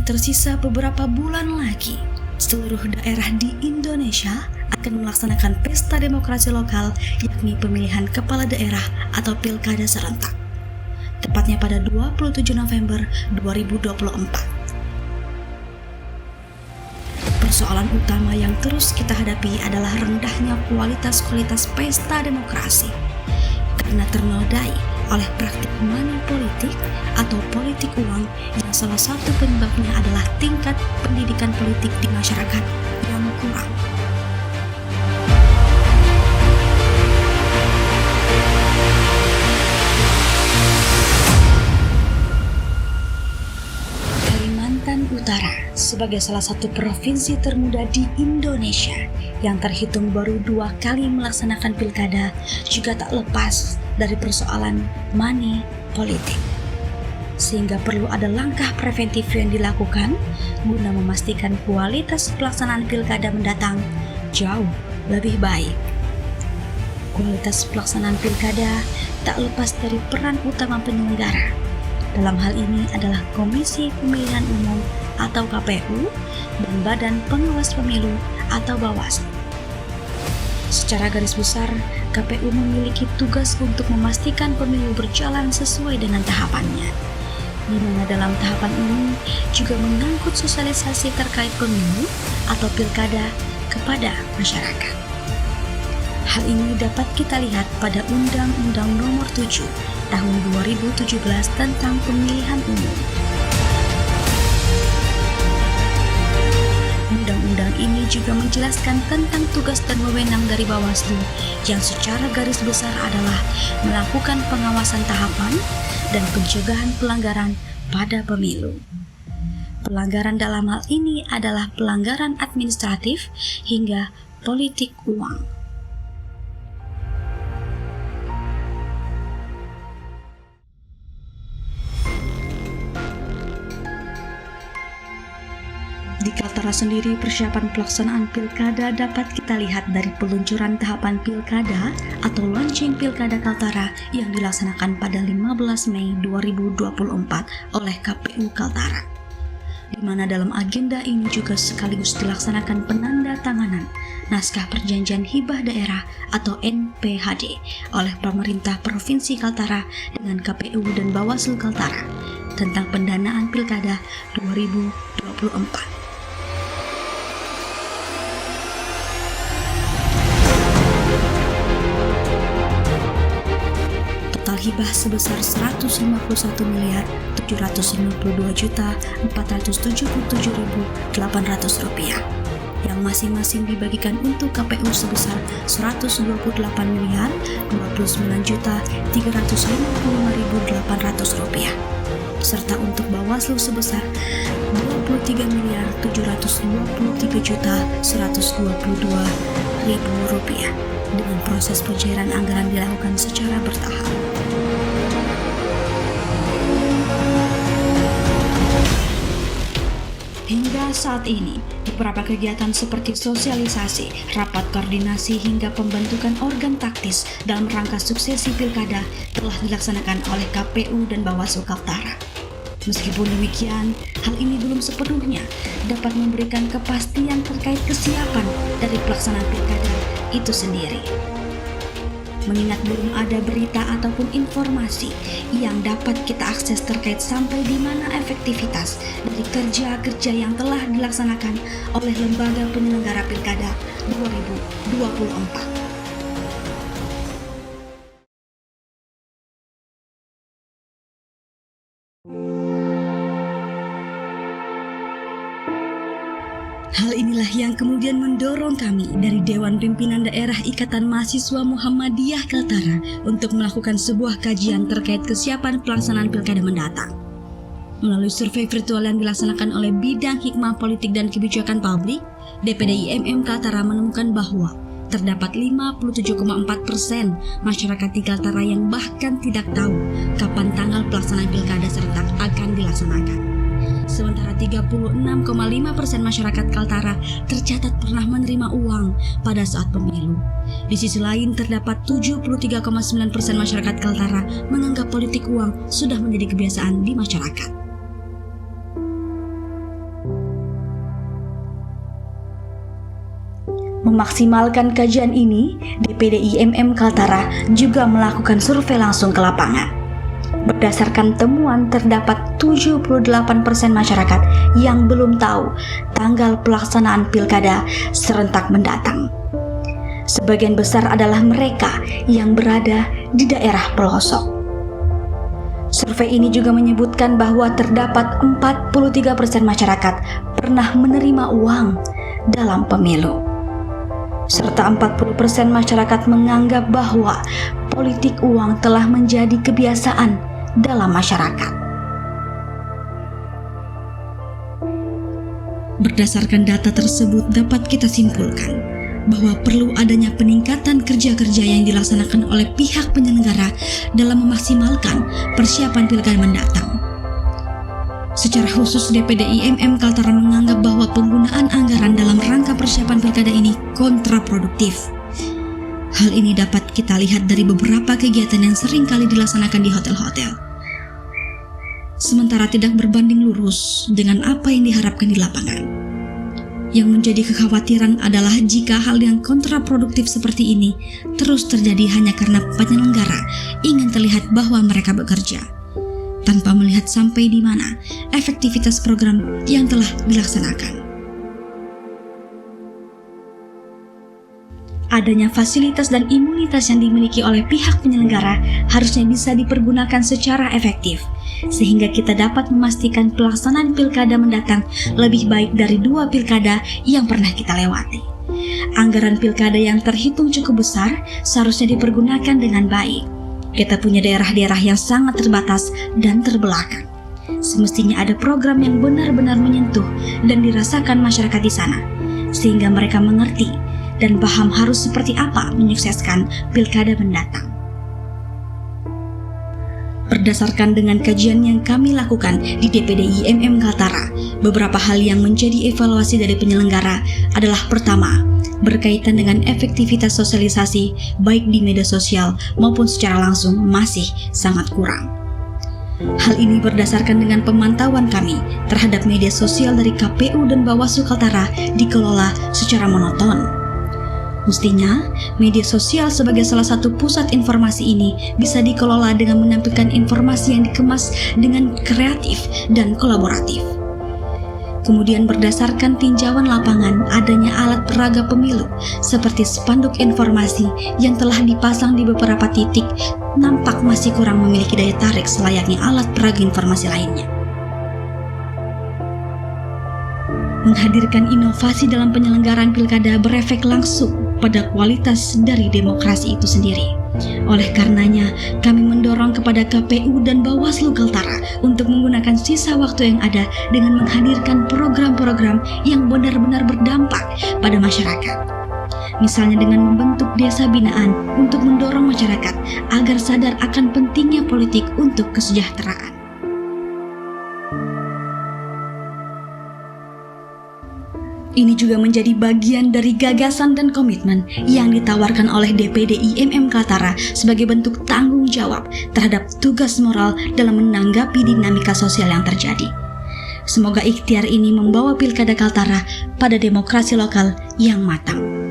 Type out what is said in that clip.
hanya tersisa beberapa bulan lagi, seluruh daerah di Indonesia akan melaksanakan pesta demokrasi lokal, yakni pemilihan kepala daerah atau pilkada serentak, tepatnya pada 27 November 2024. Persoalan utama yang terus kita hadapi adalah rendahnya kualitas pesta demokrasi, karena ternodai oleh praktik money politik atau politik uang yang salah satu penyebabnya adalah tingkat pendidikan politik di masyarakat yang kurang. Kalimantan Utara sebagai salah satu provinsi termuda di Indonesia yang terhitung baru 2 kali melaksanakan pilkada juga tak lepas dari persoalan money politik. Sehingga perlu ada langkah preventif yang dilakukan guna memastikan kualitas pelaksanaan pilkada mendatang jauh lebih baik. Kualitas pelaksanaan pilkada tak lepas dari peran utama penyelenggara. Dalam hal ini adalah Komisi Pemilihan Umum atau KPU dan Badan Pengawas Pemilu atau Bawaslu. Secara garis besar, KPU memiliki tugas untuk memastikan pemilu berjalan sesuai dengan tahapannya, di mana dalam tahapan ini juga mengangkut sosialisasi terkait pemilu atau pilkada kepada masyarakat. Hal ini dapat kita lihat pada Undang-Undang Nomor 7 Tahun 2017 tentang Pemilihan Umum. Undang-undang ini juga menjelaskan tentang tugas dan wewenang dari Bawaslu yang secara garis besar adalah melakukan pengawasan tahapan dan pencegahan pelanggaran pada pemilu. Pelanggaran dalam hal ini adalah pelanggaran administratif hingga politik uang. Di Kaltara sendiri, persiapan pelaksanaan pilkada dapat kita lihat dari peluncuran tahapan pilkada atau launching pilkada Kaltara yang dilaksanakan pada 15 Mei 2024 oleh KPU Kaltara, di mana dalam agenda ini juga sekaligus dilaksanakan penandatanganan naskah perjanjian hibah daerah atau NPHD oleh pemerintah Provinsi Kaltara dengan KPU dan Bawaslu Kaltara tentang pendanaan pilkada 2024. Hibah sebesar Rp151.752.477.800 yang masing-masing dibagikan untuk KPU sebesar Rp128.029.355.800 serta untuk Bawaslu sebesar Rp23.723.122.000 dengan proses pencairan anggaran dilakukan secara bertahap. Hingga saat ini, beberapa kegiatan seperti sosialisasi, rapat koordinasi hingga pembentukan organ taktis dalam rangka suksesi pilkada telah dilaksanakan oleh KPU dan Bawaslu Kaltara. Meskipun demikian, hal ini belum sepenuhnya dapat memberikan kepastian terkait kesiapan dari pelaksanaan pilkada itu sendiri. Mengingat belum ada berita ataupun informasi yang dapat kita akses terkait sampai di mana efektivitas dari kerja-kerja yang telah dilaksanakan oleh lembaga penyelenggara pilkada 2024. Hal inilah yang kemudian mendorong kami dari Dewan Pimpinan Daerah Ikatan Mahasiswa Muhammadiyah Kaltara untuk melakukan sebuah kajian terkait kesiapan pelaksanaan pilkada mendatang. Melalui survei virtual yang dilaksanakan oleh Bidang Hikmah Politik dan Kebijakan Publik, DPD IMM Kaltara menemukan bahwa terdapat 57,4% masyarakat di Kaltara yang bahkan tidak tahu kapan tanggal pelaksanaan pilkada serentak akan dilaksanakan. Sementara 36,5% masyarakat Kaltara tercatat pernah menerima uang pada saat pemilu. Di sisi lain, terdapat 73,9% masyarakat Kaltara menganggap politik uang sudah menjadi kebiasaan di masyarakat. Memaksimalkan kajian ini, DPD IMM Kaltara juga melakukan survei langsung ke lapangan. Berdasarkan temuan, terdapat 78% masyarakat yang belum tahu tanggal pelaksanaan pilkada serentak mendatang. Sebagian besar adalah mereka yang berada di daerah pelosok. Survei ini juga menyebutkan bahwa terdapat 43% masyarakat pernah menerima uang dalam pemilu. Serta 40% masyarakat menganggap bahwa politik uang telah menjadi kebiasaan dalam masyarakat. Berdasarkan data tersebut dapat kita simpulkan bahwa perlu adanya peningkatan kerja-kerja yang dilaksanakan oleh pihak penyelenggara dalam memaksimalkan persiapan pilkada mendatang. Secara khusus DPD IMM Kaltara menganggap bahwa penggunaan anggaran dalam rangka persiapan pilkada ini kontraproduktif. Hal ini dapat kita lihat dari beberapa kegiatan yang sering kali dilaksanakan di hotel-hotel. Sementara tidak berbanding lurus dengan apa yang diharapkan di lapangan. Yang menjadi kekhawatiran adalah jika hal yang kontraproduktif seperti ini terus terjadi hanya karena penyelenggara ingin terlihat bahwa mereka bekerja, tanpa melihat sampai di mana efektivitas program yang telah dilaksanakan. Adanya fasilitas dan imunitas yang dimiliki oleh pihak penyelenggara harusnya bisa dipergunakan secara efektif, sehingga kita dapat memastikan pelaksanaan pilkada mendatang lebih baik dari 2 pilkada yang pernah kita lewati. Anggaran pilkada yang terhitung cukup besar seharusnya dipergunakan dengan baik. Kita punya daerah-daerah yang sangat terbatas dan terbelakang. Semestinya ada program yang benar-benar menyentuh dan dirasakan masyarakat di sana, sehingga mereka mengerti dan paham harus seperti apa menyukseskan pilkada mendatang. Berdasarkan dengan kajian yang kami lakukan di DPD IMM Kaltara, beberapa hal yang menjadi evaluasi dari penyelenggara adalah: pertama, berkaitan dengan efektivitas sosialisasi baik di media sosial maupun secara langsung masih sangat kurang. Hal ini berdasarkan dengan pemantauan kami terhadap media sosial dari KPU dan Bawaslu Kaltara dikelola secara monoton. Mestinya, media sosial sebagai salah satu pusat informasi ini bisa dikelola dengan menampilkan informasi yang dikemas dengan kreatif dan kolaboratif. Kemudian berdasarkan tinjauan lapangan, adanya alat peraga pemilu seperti spanduk informasi yang telah dipasang di beberapa titik nampak masih kurang memiliki daya tarik selayaknya alat peraga informasi lainnya. Menghadirkan inovasi dalam penyelenggaraan pilkada berefek langsung pada kualitas dari demokrasi itu sendiri. Oleh karenanya, kami mendorong kepada KPU dan Bawaslu Kaltara untuk menggunakan sisa waktu yang ada dengan menghadirkan program-program yang benar-benar berdampak pada masyarakat. Misalnya dengan membentuk desa binaan untuk mendorong masyarakat agar sadar akan pentingnya politik untuk kesejahteraan. Ini juga menjadi bagian dari gagasan dan komitmen yang ditawarkan oleh DPD IMM Kaltara sebagai bentuk tanggung jawab terhadap tugas moral dalam menanggapi dinamika sosial yang terjadi. Semoga ikhtiar ini membawa pilkada Kaltara pada demokrasi lokal yang matang.